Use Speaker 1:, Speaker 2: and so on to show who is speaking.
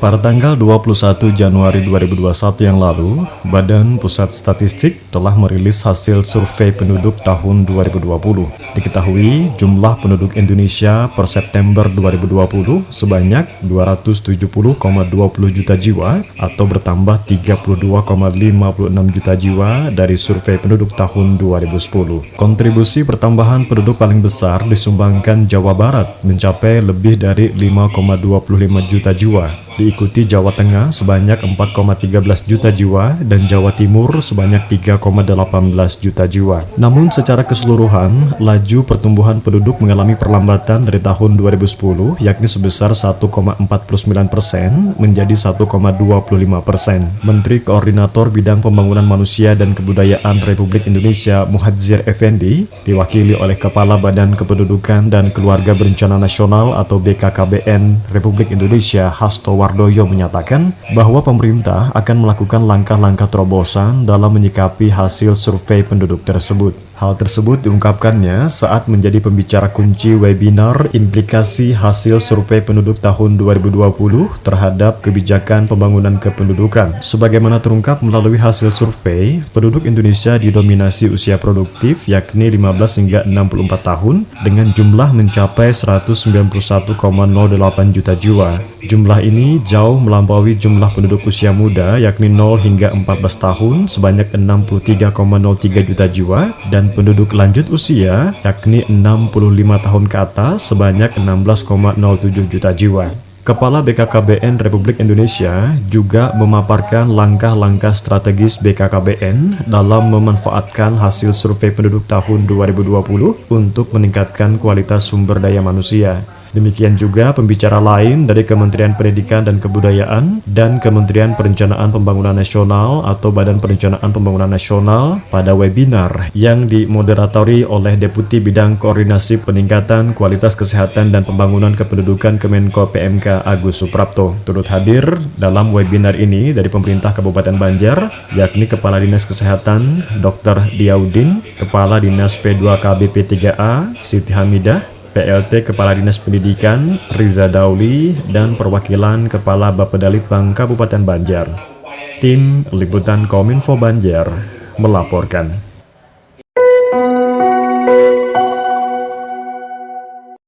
Speaker 1: Pada tanggal 21 Januari 2021 yang lalu, Badan Pusat Statistik telah merilis hasil survei penduduk tahun 2020. Diketahui jumlah penduduk Indonesia per September 2020 sebanyak 270,20 juta jiwa atau bertambah 32,56 juta jiwa dari survei penduduk tahun 2010. Kontribusi pertambahan penduduk paling besar disumbangkan Jawa Barat mencapai lebih dari 5,25 juta jiwa. Diikuti Jawa Tengah sebanyak 4,13 juta jiwa dan Jawa Timur sebanyak 3,18 juta jiwa. Namun secara keseluruhan, laju pertumbuhan penduduk mengalami perlambatan dari tahun 2010 yakni sebesar 1,49% menjadi 1,25%. Menteri Koordinator Bidang Pembangunan Manusia dan Kebudayaan Republik Indonesia Muhadjir Effendi diwakili oleh Kepala Badan Kependudukan dan Keluarga Berencana Nasional atau BKKBN Republik Indonesia Hasto Wardoyo menyatakan bahwa pemerintah akan melakukan langkah-langkah terobosan dalam menyikapi hasil survei penduduk tersebut. Hal tersebut diungkapkannya saat menjadi pembicara kunci webinar implikasi hasil survei penduduk tahun 2020 terhadap kebijakan pembangunan kependudukan. Sebagaimana terungkap melalui hasil survei, penduduk Indonesia didominasi usia produktif yakni 15 hingga 64 tahun dengan jumlah mencapai 191,08 juta jiwa. Jumlah ini jauh melampaui jumlah penduduk usia muda yakni 0 hingga 14 tahun sebanyak 63,03 juta jiwa dan penduduk lanjut usia yakni 65 tahun ke atas sebanyak 16,07 juta jiwa. Kepala BKKBN Republik Indonesia juga memaparkan langkah-langkah strategis BKKBN dalam memanfaatkan hasil survei penduduk tahun 2020 untuk meningkatkan kualitas sumber daya manusia. Demikian juga pembicara lain dari Kementerian Pendidikan dan Kebudayaan dan Kementerian Perencanaan Pembangunan Nasional atau Badan Perencanaan Pembangunan Nasional pada webinar yang dimoderatori oleh Deputi Bidang Koordinasi Peningkatan Kualitas Kesehatan dan Pembangunan Kependudukan Kemenko PMK Agus Suprapto. Turut hadir dalam webinar ini dari pemerintah Kabupaten Banjar, yakni Kepala Dinas Kesehatan Dr. Diaudin, Kepala Dinas P2KB P3A Siti Hamidah, PLT Kepala Dinas Pendidikan Riza Dauli, dan perwakilan Kepala Bapedalitbang Kabupaten Banjar. Tim Liputan Kominfo Banjar melaporkan.